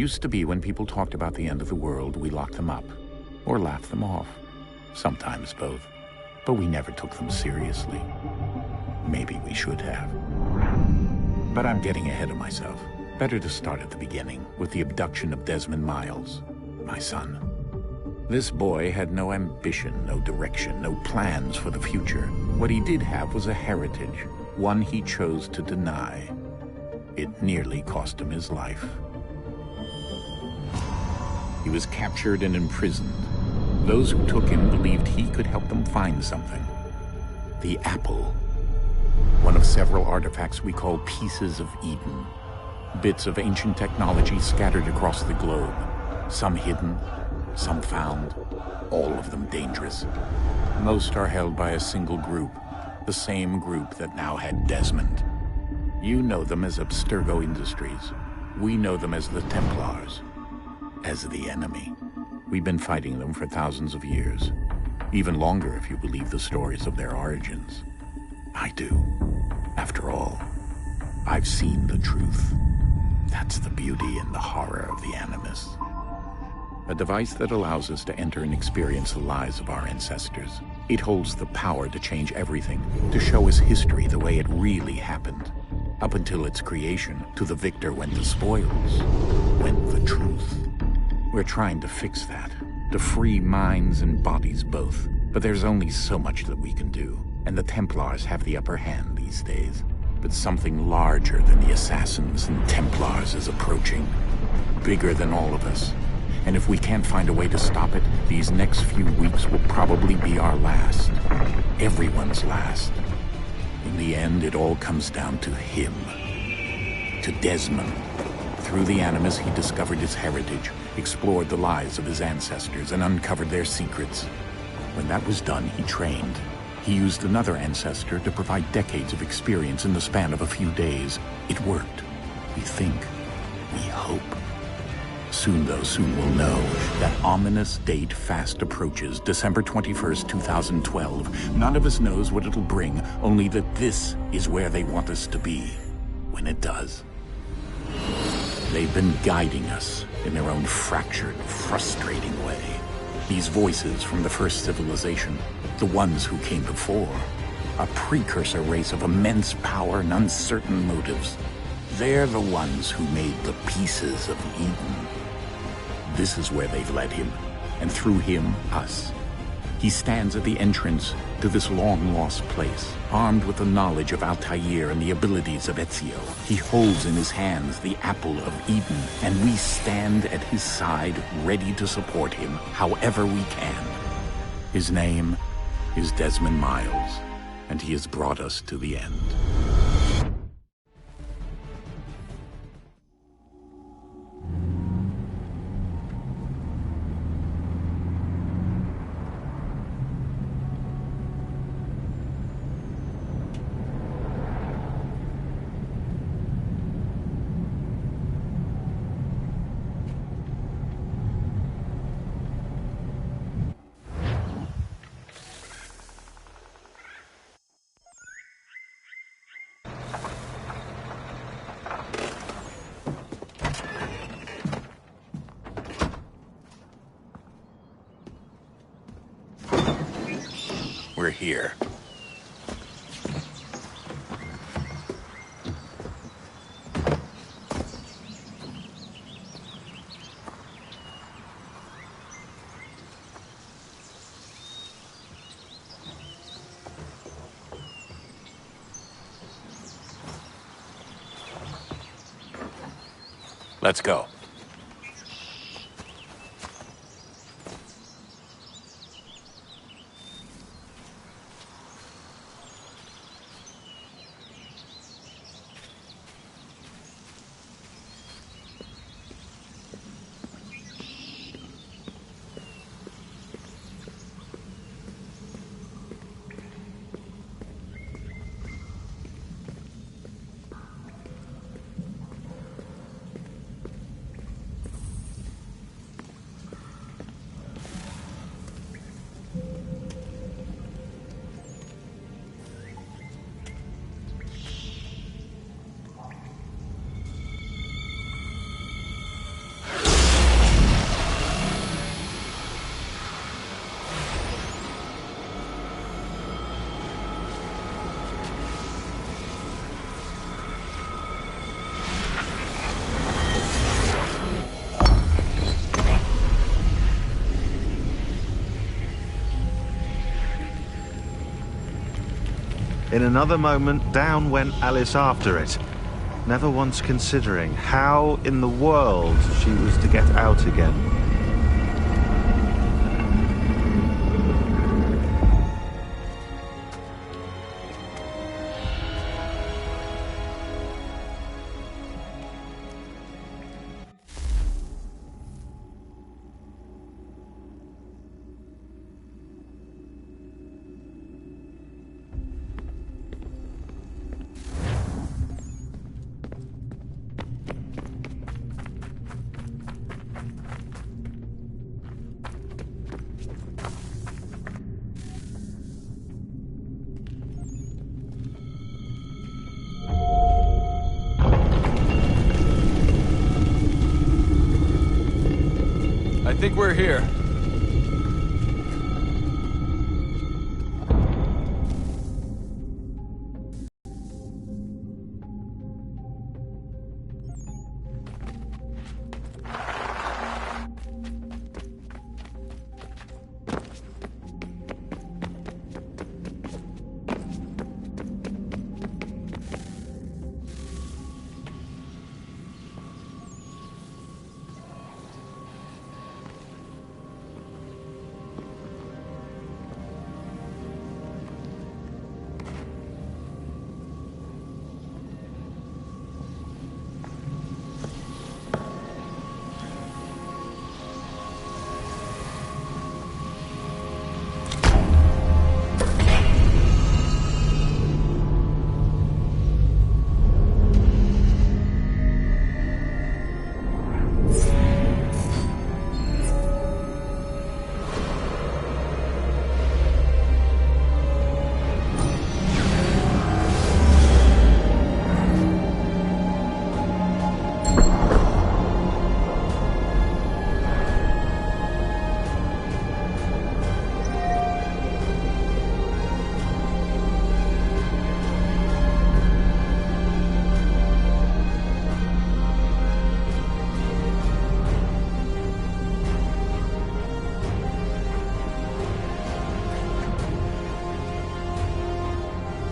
Used to be when people talked about the end of the world, we locked them up, or laughed them off. Sometimes both. But we never took them seriously. Maybe we should have. But I'm getting ahead of myself. Better to start at the beginning, with the abduction of Desmond Miles, my son. This boy had no ambition, no direction, no plans for the future. What he did have was a heritage, one he chose to deny. It nearly cost him his life. He was captured and imprisoned. Those who took him believed he could help them find something. The apple. One of several artifacts we call pieces of Eden. Bits of ancient technology scattered across the globe. Some hidden, some found, all of them dangerous. Most are held by a single group, the same group that now had Desmond. You know them as Abstergo Industries. We know them as the Templars, as the enemy. We've been fighting them for thousands of years, even longer if you believe the stories of their origins. I do. After all, I've seen the truth. That's the beauty and the horror of the Animus. A device that allows us to enter and experience the lives of our ancestors. It holds the power to change everything, to show us history the way it really happened. Up until its creation, to the victor went the spoils, went the truth. We're trying to fix that, to free minds and bodies both. But there's only so much that we can do, and the Templars have the upper hand these days. But something larger than the Assassins and Templars is approaching, bigger than all of us. And if we can't find a way to stop it, these next few weeks will probably be our last. Everyone's last. In the end, it all comes down to him. To Desmond. Through the Animus, he discovered his heritage, explored the lives of his ancestors, and uncovered their secrets. When that was done, he trained. He used another ancestor to provide decades of experience in the span of a few days. It worked. We think. We hope. Soon, though, soon we'll know. That ominous date fast approaches, December 21st, 2012. None of us knows what it'll bring, only that this is where they want us to be, when it does. They've been guiding us in their own fractured, frustrating way. These voices from the first civilization, the ones who came before, a precursor race of immense power and uncertain motives. They're the ones who made the pieces of Eden. This is where they've led him, and through him, us. He stands at the entrance to this long-lost place, armed with the knowledge of Altair and the abilities of Ezio. He holds in his hands the apple of Eden, and we stand at his side, ready to support him however we can. His name is Desmond Miles, and he has brought us to the end. We're here. Let's go. In another moment, down went Alice after it, never once considering how in the world she was to get out again. I think we're here.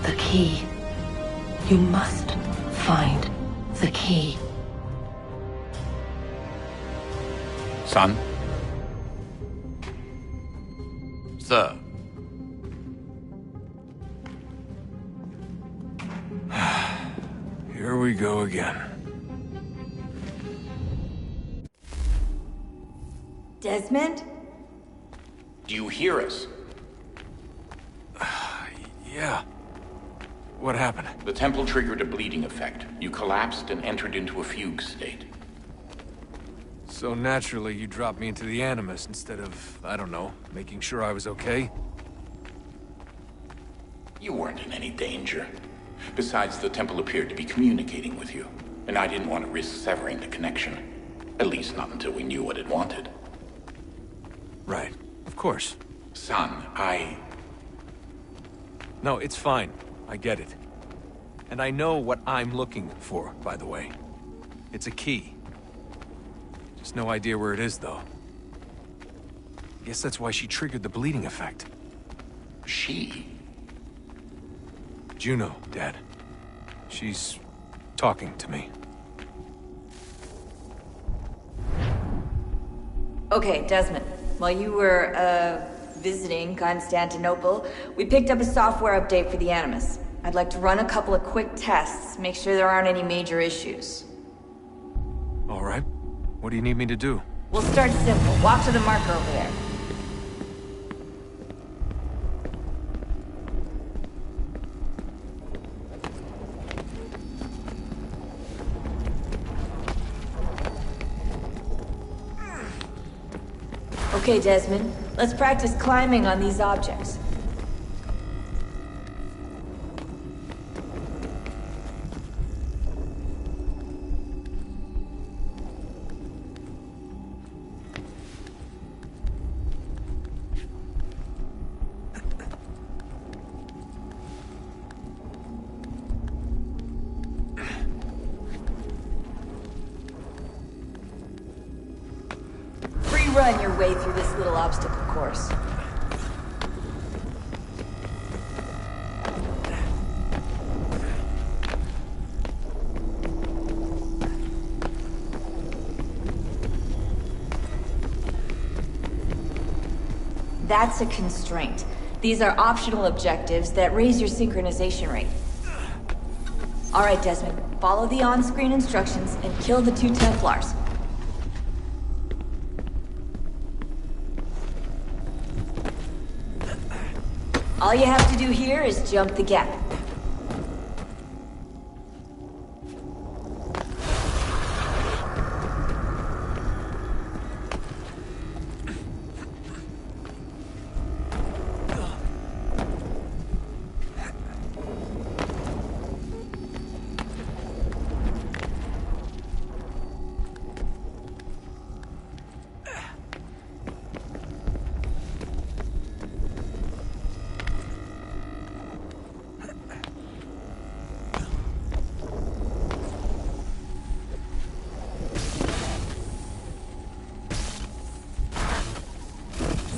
The key. You must find the key. Son? Sir. Here we go again. Desmond? Do you hear us? Yeah. What happened? The temple triggered a bleeding effect. You collapsed and entered into a fugue state. So naturally, you dropped me into the Animus instead of, I don't know, making sure I was okay? You weren't in any danger. Besides, the temple appeared to be communicating with you, and I didn't want to risk severing the connection. At least not until we knew what it wanted. Right. Of course. Son, No, it's fine. I get it. And I know what I'm looking for, by the way. It's a key. Just no idea where it is, though. Guess that's why she triggered the bleeding effect. She? Juno, Dad. She's talking to me. Okay, Desmond. While you were, visiting Constantinople, we picked up a software update for the Animus. I'd like to run a couple of quick tests, make sure there aren't any major issues. All right. What do you need me to do? We'll start simple. Walk to the marker over there. Okay, Desmond. Let's practice climbing on these objects. Run your way through this little obstacle course. That's a constraint. These are optional objectives that raise your synchronization rate. Alright, Desmond. Follow the on-screen instructions and kill the 2 Templars. All you have to do here is jump the gap.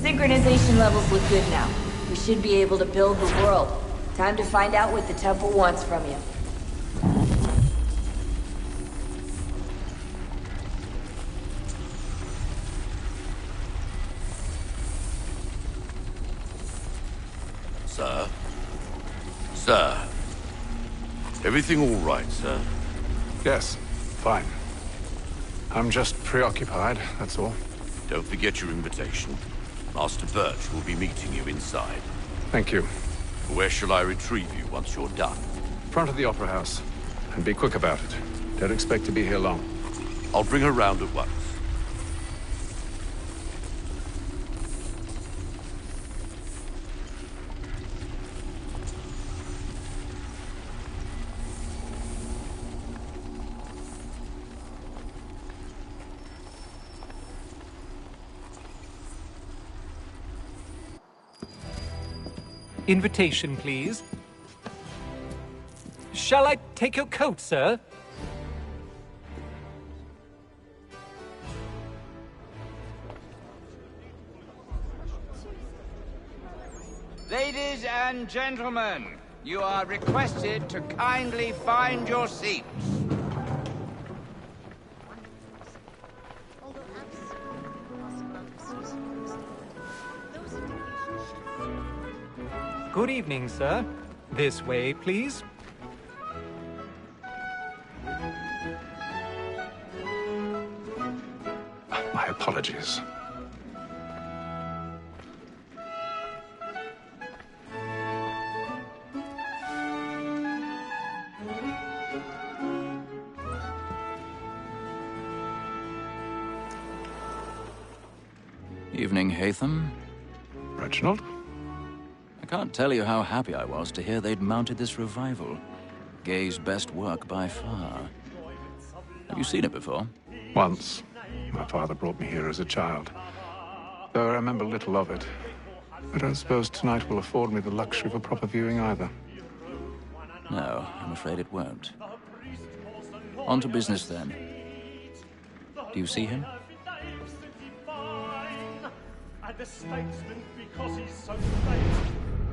Synchronization levels look good now. We should be able to build the world. Time to find out what the temple wants from you. Sir? Sir? Everything all right, sir? Yes, fine. I'm just preoccupied, that's all. Don't forget your invitation. Master Birch will be meeting you inside. Thank you. Where shall I retrieve you once you're done? Front of the Opera House. And be quick about it. Don't expect to be here long. I'll bring her round at once. Invitation, please. Shall I take your coat, sir? Ladies and gentlemen, you are requested to kindly find your seats. Good evening, sir. This way, please. My apologies. Evening, Hatham. Reginald? I can't tell you how happy I was to hear they'd mounted this revival. Gay's best work by far. Have you seen it before? Once. My father brought me here as a child. Though I remember little of it. I don't suppose tonight will afford me the luxury of a proper viewing either. No, I'm afraid it won't. On to business then. Do you see him? And the statesman, because he's so great,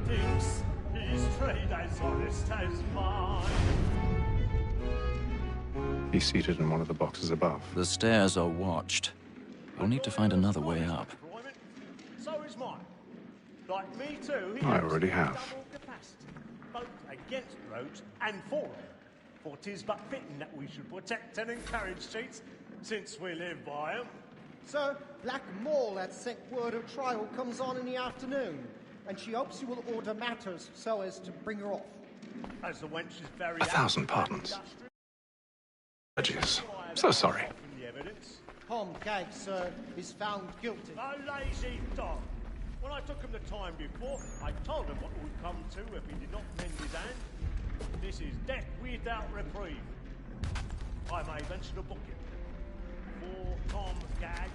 thinks his trade as honest as mine. He's seated in one of the boxes above. The stairs are watched. We'll need to find another way up. So is mine. Like me too. I already have. Both against roads and for them. For 'tis but fitting that we should protect and encourage cheats, since we live by 'em. Sir, Black Mall had sent word of trial comes on in the afternoon, and she hopes you will order matters so as to bring her off. As the wench is very 1,000 pardons. Apologies. So sorry. Tom Gag, sir, is found guilty. A lazy dog. When I took him the time before, I told him what would come to if he did not mend his hand. This is death without reprieve. I may venture to book him. For Tom Gag,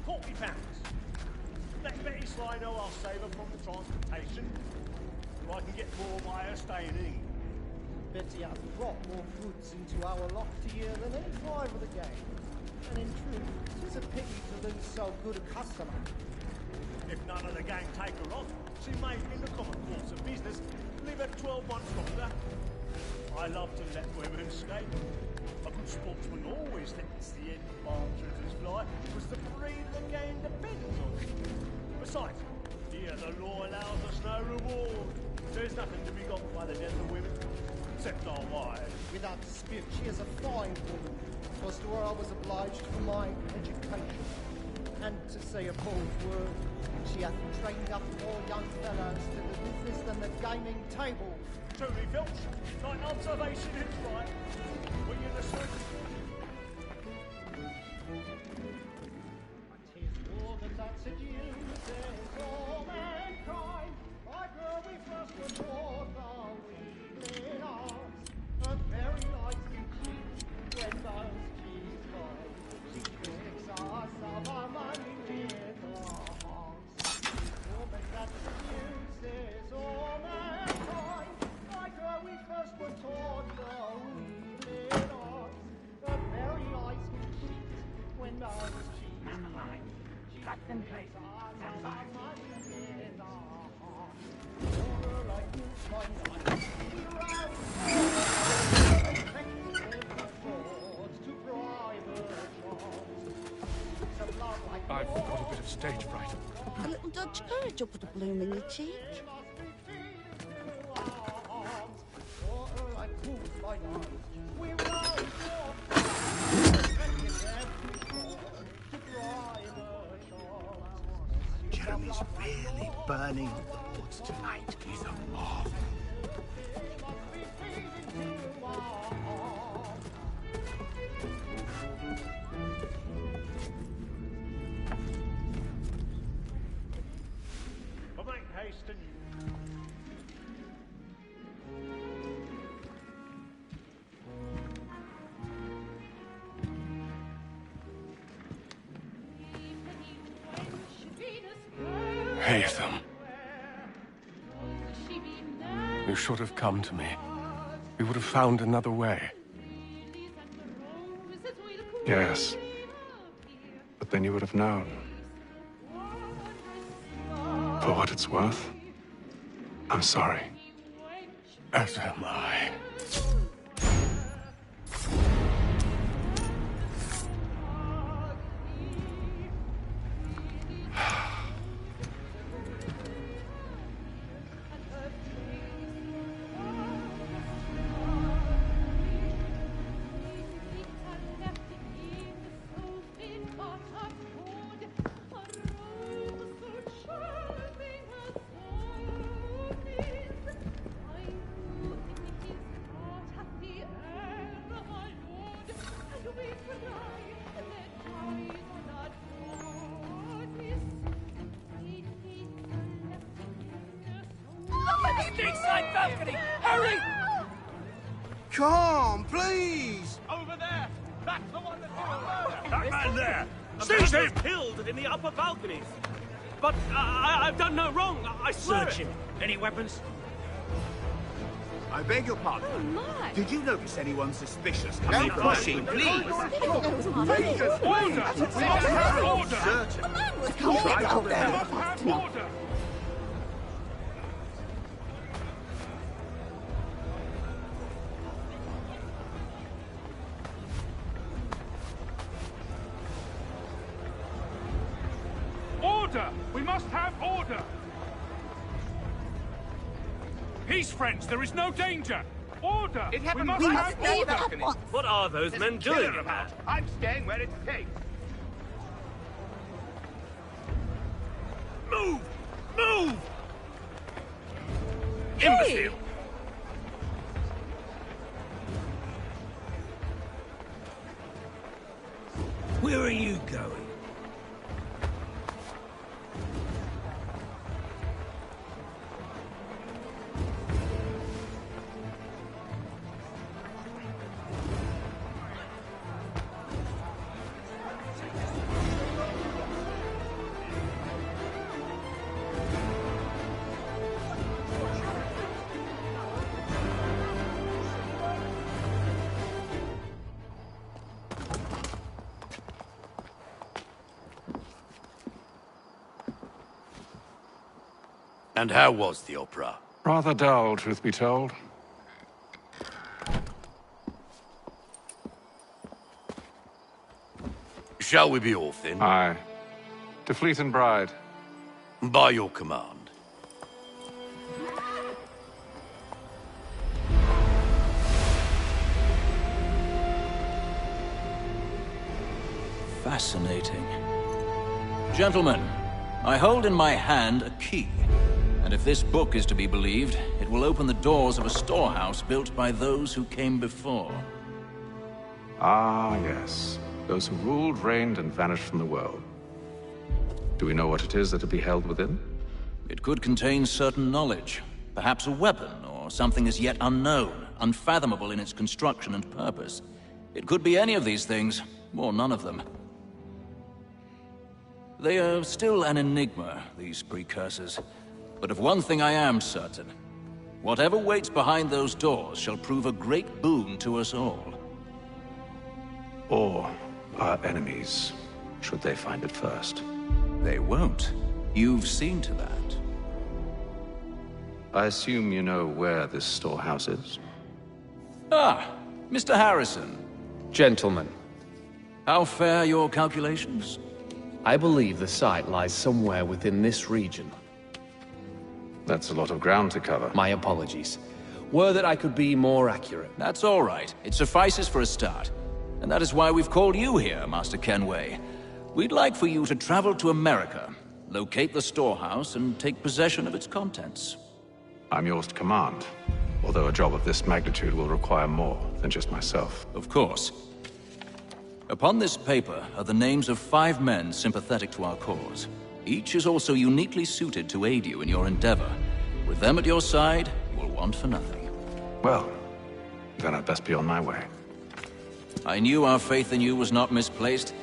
£40. Let Betty Sly know I'll save her from the transportation, so I can get more by her staying in. Betty has brought more goods into our lofty year than any five of the gang. And in truth, it is a pity to lose so good a customer. If none of the gang take her on, she may, in the common course of business, live her 12 months longer. I love to let women skate. A good sportsman always lets the end partridges fly, because the breed of the game depends on it. Besides, Here, the law allows us no reward. There's nothing to be got by the death of women, except our wives. Without dispute, she is a fine woman. Twas to her I was obliged for my education. And to say a bold word, she hath trained up more young fellows to the business than the gaming table. Truly, Filch, thine observation is right. Were you the surgeon? Tis war that seduces all mankind. My girl, we first were taught the weakling arms. Her very life we cheat when those cheese boys. She tricks us of our money with her hearts. Woman that seduces all mankind. My girl, we first were taught the weakling arms. Her very eyes we cheat when those cheese boys. Cut them, please. I've got a bit of stage fright. A little Dutch courage will put a bloom in your cheek. Jeremy's really burning up the boards tonight. He's a moth. But make haste and you. Haytham. You should have come to me. We would have found another way. Yes. But then you would have known. For what it's worth, I'm sorry. As am I. Inside balcony! Hurry! Come, please! Over there! That's the one that killed That man there! A Seize man him! was killed in the upper balconies. But I've done no wrong. I swear Search it. him. Any weapons? I beg your pardon. Oh, my. Did you notice anyone suspicious No coming from the pushing, scene? please. Jesus, Order! We must have order! Search A him. man was Try killed to out We there. must have order! Order! We must have order! Peace, friends. There is no danger. Order! It happened we must right have next order! balcony. What are those men doing about? I'm staying where it's safe. Move! Move! Imbecile! Where are you going? And how was the opera? Rather dull, truth be told. Shall we be off then? Aye. To Fleet and Bride. By your command. Fascinating. Gentlemen, I hold in my hand a key. And if this book is to be believed, it will open the doors of a storehouse built by those who came before. Ah, yes. Those who ruled, reigned, and vanished from the world. Do we know what it is that will be held within? It could contain certain knowledge. Perhaps a weapon, or something as yet unknown, unfathomable in its construction and purpose. It could be any of these things, or none of them. They are still an enigma, these precursors. But of one thing I am certain. Whatever waits behind those doors shall prove a great boon to us all. Or our enemies, should they find it first. They won't. You've seen to that. I assume you know where this storehouse is? Ah, Mr. Harrison. Gentlemen. How fare your calculations? I believe the site lies somewhere within this region. That's a lot of ground to cover. My apologies. Were that I could be more accurate. That's all right. It suffices for a start. And that is why we've called you here, Master Kenway. We'd like for you to travel to America, locate the storehouse, and take possession of its contents. I'm yours to command, although a job of this magnitude will require more than just myself. Of course. Upon this paper are the names of 5 men sympathetic to our cause. Each is also uniquely suited to aid you in your endeavor. With them at your side, you will want for nothing. Well, then I'd best be on my way. I knew our faith in you was not misplaced.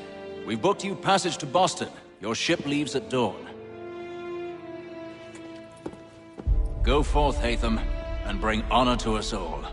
We've booked you passage to Boston. Your ship leaves at dawn. Go forth, Hatham, and bring honor to us all.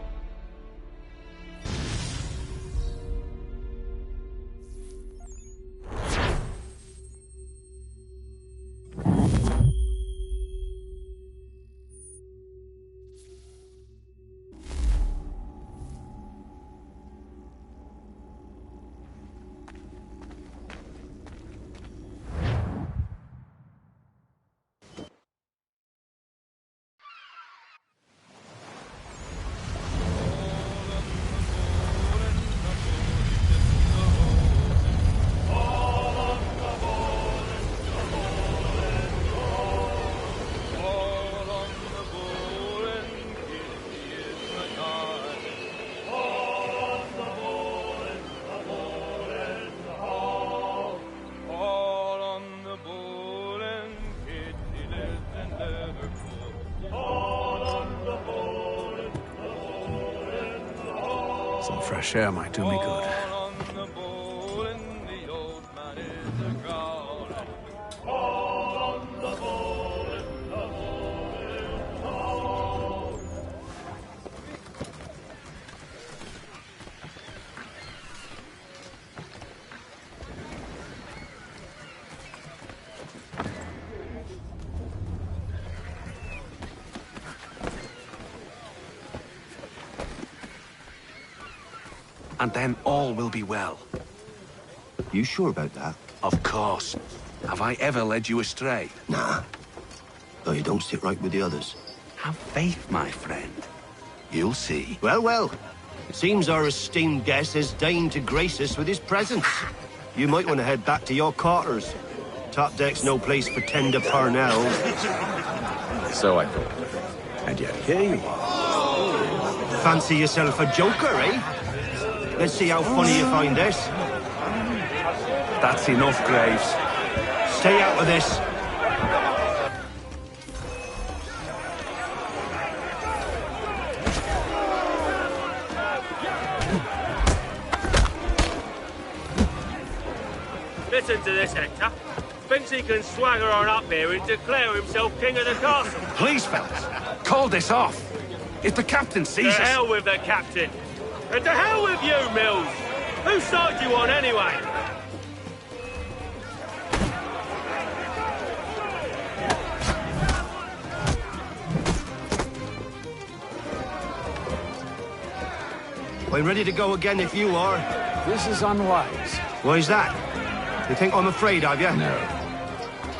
Some fresh air might do me good. And then all will be well. You sure about that? Of course. Have I ever led you astray? Nah. Though you don't sit right with the others. Have faith, my friend. You'll see. Well, well. It seems our esteemed guest has deigned to grace us with his presence. You might want to head back to your quarters. Top deck's no place for tender parnells. So I thought. And yet here you are. Fancy yourself a joker, eh? Let's see how funny you find this. That's enough, Graves. Stay out of this. Listen to this, Hector. Thinks he can swagger on up here and declare himself king of the castle. Please, fellas, call this off. If the captain sees us... To hell with the captain. And to hell with you, Mills! Whose side you on, anyway? I'm ready to go again if you are. This is unwise. Why's that? You think I'm afraid of you? No.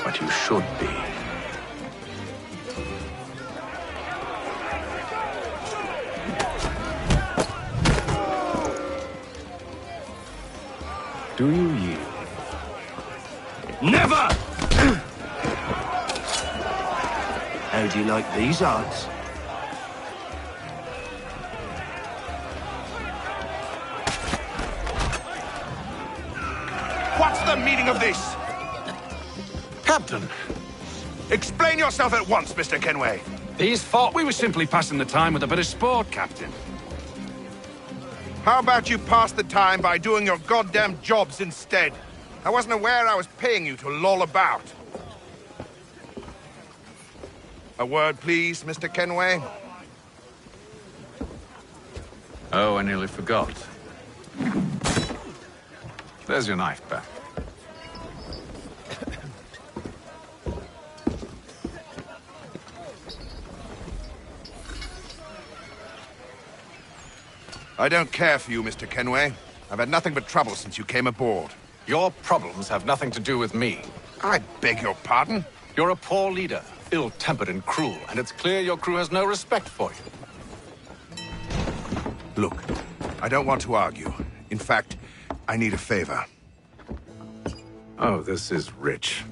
But you should be. Do you yield? Never! How do you like these odds? What's the meaning of this? Captain! Explain yourself at once, Mr. Kenway. These thought we were simply passing the time with a bit of sport, Captain. How about you pass the time by doing your goddamn jobs instead? I wasn't aware I was paying you to loll about. A word, please, Mr. Kenway. Oh, I nearly forgot. There's your knife back. I don't care for you, Mr. Kenway. I've had nothing but trouble since you came aboard. Your problems have nothing to do with me. I beg your pardon? You're a poor leader, ill-tempered and cruel, and it's clear your crew has no respect for you. Look, I don't want to argue. In fact, I need a favor. Oh, this is rich.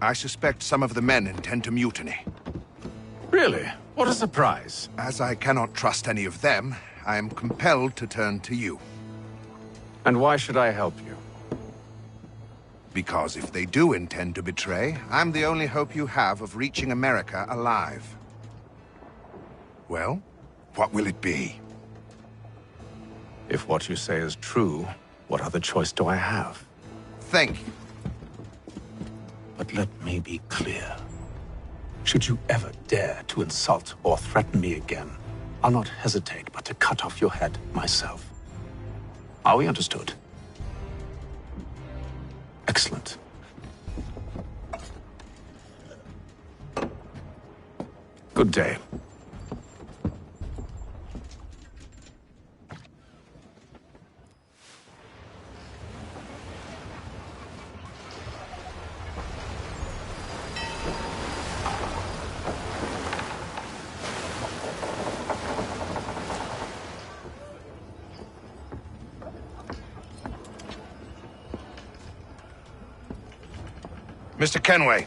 I suspect some of the men intend to mutiny. Really? What a surprise. As I cannot trust any of them, I am compelled to turn to you. And why should I help you? Because if they do intend to betray, I'm the only hope you have of reaching America alive. Well, what will it be? If what you say is true, what other choice do I have? Think. But let me be clear. Should you ever dare to insult or threaten me again, I'll not hesitate but to cut off your head myself. Are we understood? Excellent. Good day. Mr. Kenway.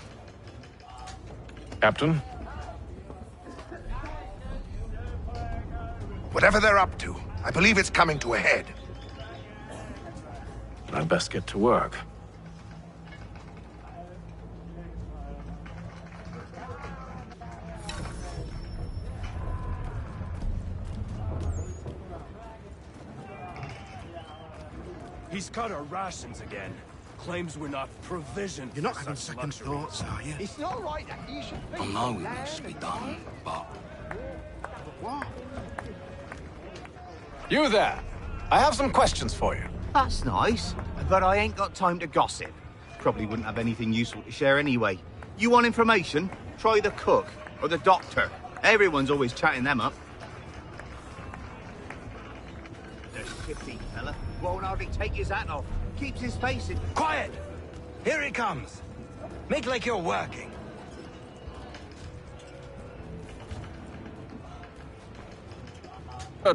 Captain? Whatever they're up to, I believe it's coming to a head. I'd best get to work. He's cut our rations again. Claims we're not provisioned. You're not having second thoughts, are you? It's not right that you should be. I know it must be done, but... What? You there! I have some questions for you. That's nice, but I ain't got time to gossip. Probably wouldn't have anything useful to share anyway. You want information? Try the cook or the doctor. Everyone's always chatting them up. There's 15, fella. Won't hardly take his hat off. Keeps his face in... Quiet! Here he comes. Make like you're working.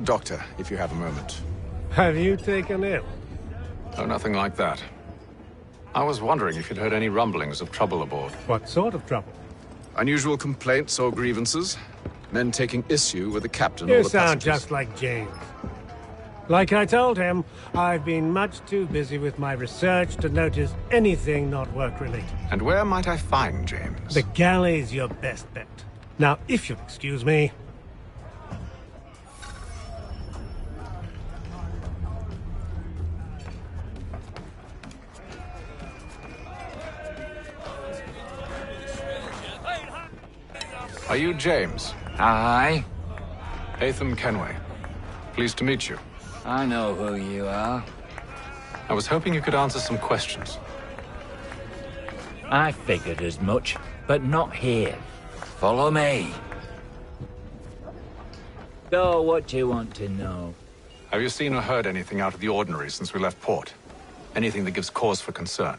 Doctor, if you have a moment. Have you taken ill? Oh, nothing like that. I was wondering if you'd heard any rumblings of trouble aboard. What sort of trouble? Unusual complaints or grievances? Men taking issue with the captain You or the sound passengers? just like James. Like I told him, I've been much too busy with my research to notice anything not work-related. And where might I find James? The galley's your best bet. Now, if you'll excuse me... Are you James? Aye. Atham Kenway. Pleased to meet you. I know who you are. I was hoping you could answer some questions. I figured as much, but not here. Follow me. So, what do you want to know? Have you seen or heard anything out of the ordinary since we left port? Anything that gives cause for concern?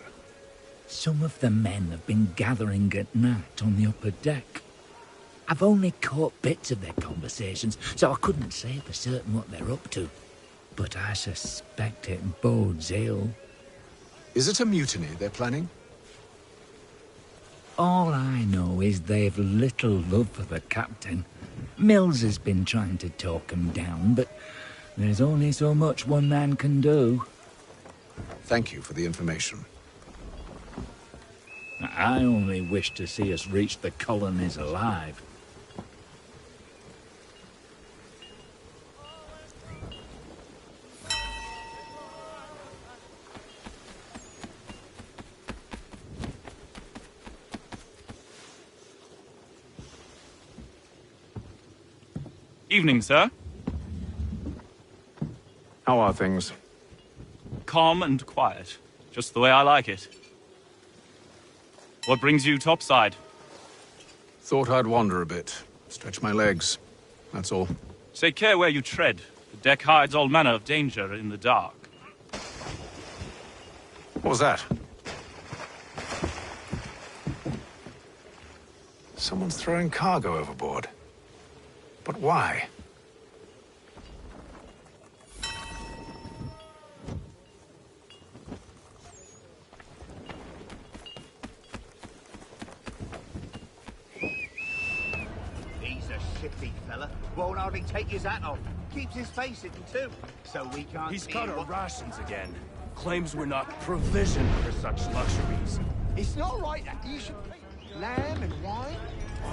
Some of the men have been gathering at night on the upper deck. I've only caught bits of their conversations, so I couldn't say for certain what they're up to. But I suspect it bodes ill. Is it a mutiny they're planning? All I know is they've little love for the captain. Mills has been trying to talk him down, but there's only so much one man can do. Thank you for the information. I only wish to see us reach the colonies alive. Evening, sir. How are things? Calm and quiet. Just the way I like it. What brings you topside? Thought I'd wander a bit. Stretch my legs. That's all. Take care where you tread. The deck hides all manner of danger in the dark. What was that? Someone's throwing cargo overboard. But why? He's a shifty fella. Won't hardly take his hat off. Keeps his face hidden too, so we can't He's see cut our what... rations again. Claims we're not provisioned for such luxuries. It's not right that you should pay lamb and wine,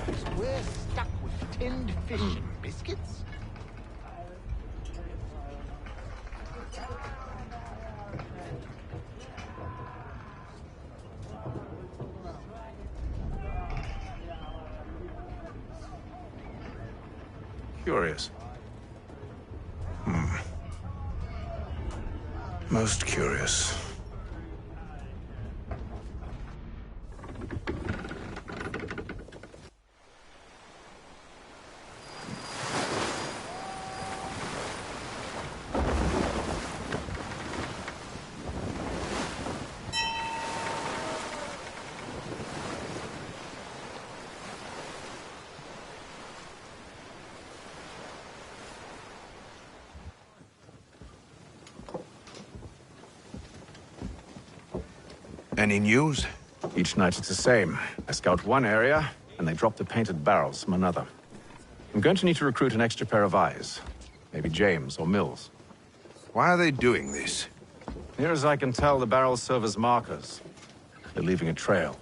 because we're stuck with tinned fish and biscuits. Curious. Most curious. Any news? Each night it's the same. I scout one area, and they drop the painted barrels from another. I'm going to need to recruit an extra pair of eyes. Maybe James or Mills. Why are they doing this? Near as I can tell, the barrels serve as markers. They're leaving a trail.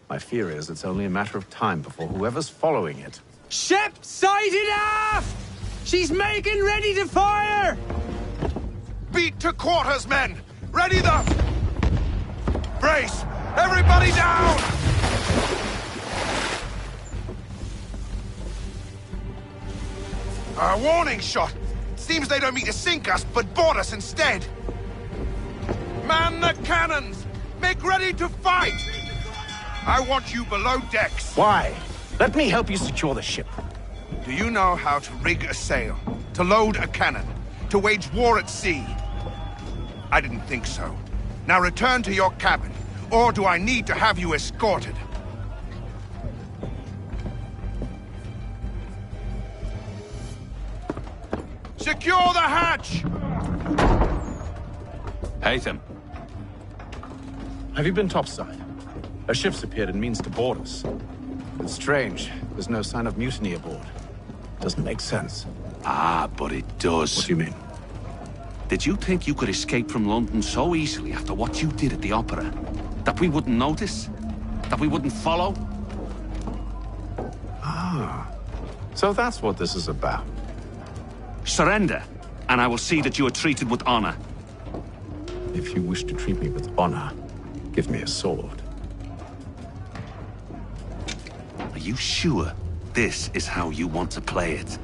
My fear is it's only a matter of time before whoever's following it... Ship sighted aft! She's making ready to fire! Beat to quarters, men! Ready the... Brace! Everybody down! A warning shot! Seems they don't mean to sink us, but board us instead! Man the cannons! Make ready to fight! I want you below decks. Why? Let me help you secure the ship. Do you know how to rig a sail? To load a cannon? To wage war at sea? I didn't think so. Now return to your cabin, or do I need to have you escorted? Secure the hatch! Haytham. Have you been topside? A ship's appeared and means to board us. It's strange. There's no sign of mutiny aboard. Doesn't make sense. Ah, but it does. What do you mean? Did you think you could escape from London so easily after what you did at the opera? That we wouldn't notice? That we wouldn't follow? Ah. So that's what this is about. Surrender, and I will see that you are treated with honor. If you wish to treat me with honor, give me a sword. Are you sure this is how you want to play it?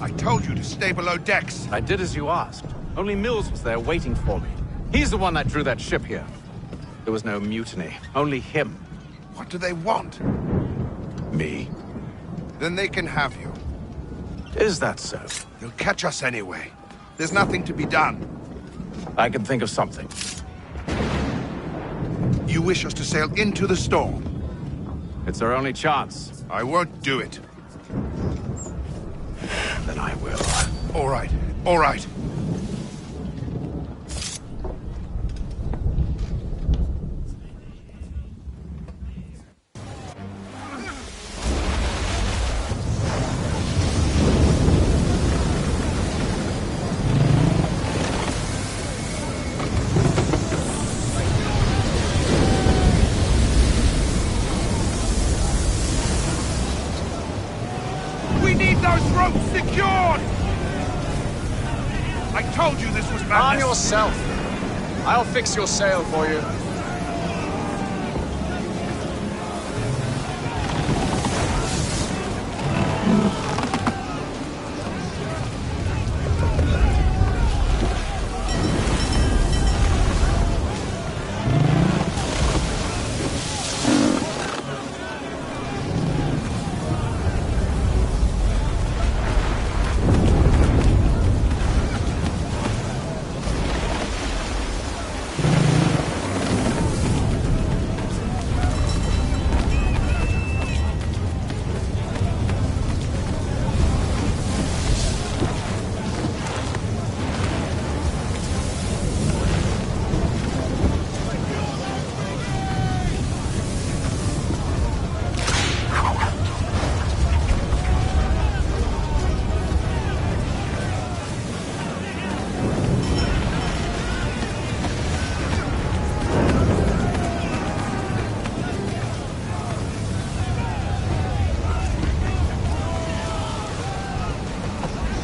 I told you to stay below decks. I did as you asked. Only Mills was there waiting for me. He's the one that drew that ship here. There was no mutiny, only him. What do they want? Me? Then they can have you. Is that so? They'll catch us anyway. There's nothing to be done. I can think of something. You wish us to sail into the storm? It's our only chance. I won't do it. Then I will. All right, all right. We need those ropes secured! I told you this was madness. Arm yourself. I'll fix your sail for you.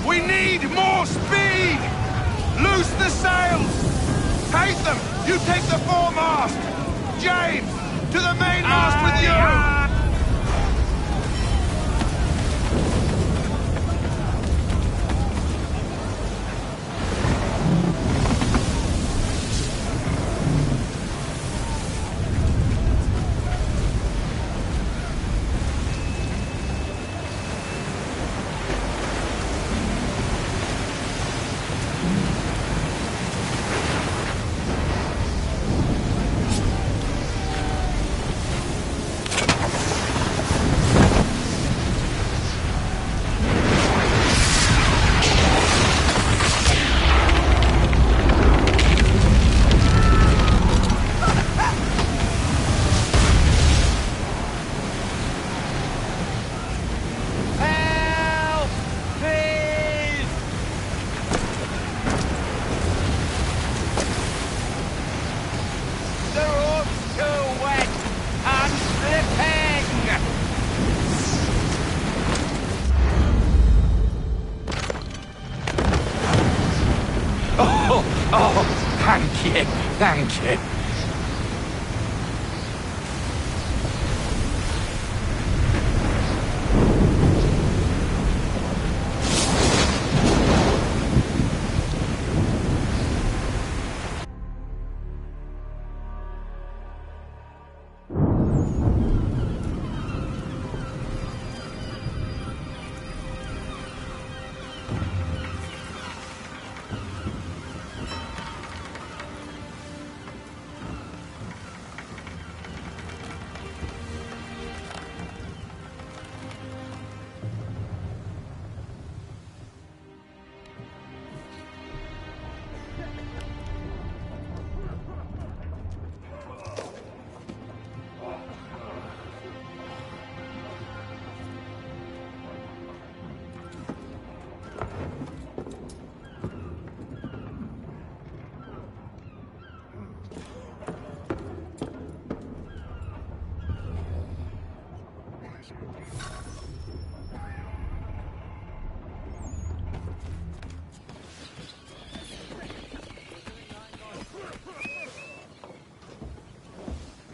We need more speed! Loose the sails! Haytham, you take the foremast! James, to the mainmast with you! Oh, thank you, thank you.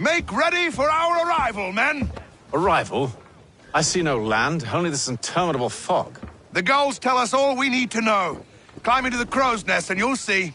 Make ready for our arrival, men! Arrival? I see no land, only this interminable fog. The gulls tell us all we need to know. Climb into the crow's nest and you'll see.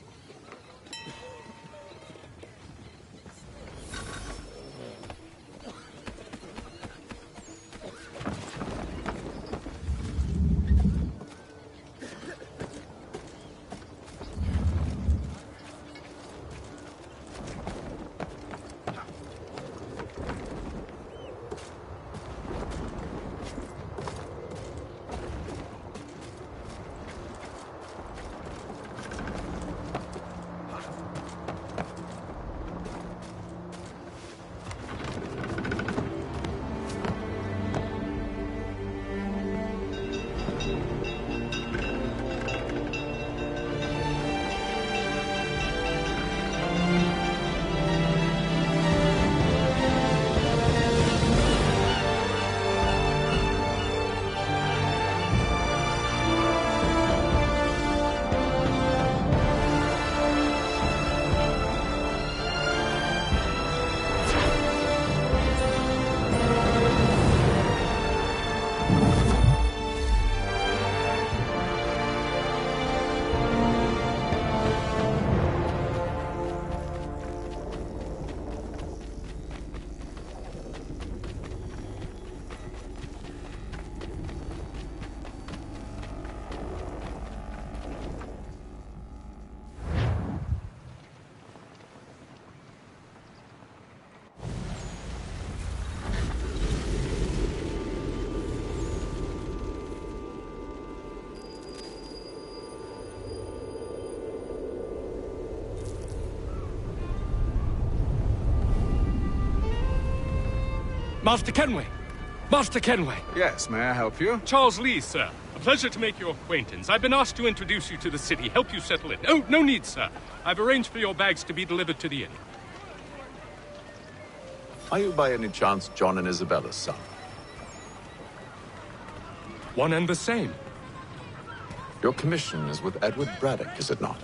Master Kenway! Master Kenway! Yes, may I help you? Charles Lee, sir. A pleasure to make your acquaintance. I've been asked to introduce you to the city, help you settle in. Oh, no need, sir. I've arranged for your bags to be delivered to the inn. Are you by any chance John and Isabella's son? One and the same. Your commission is with Edward Braddock, is it not?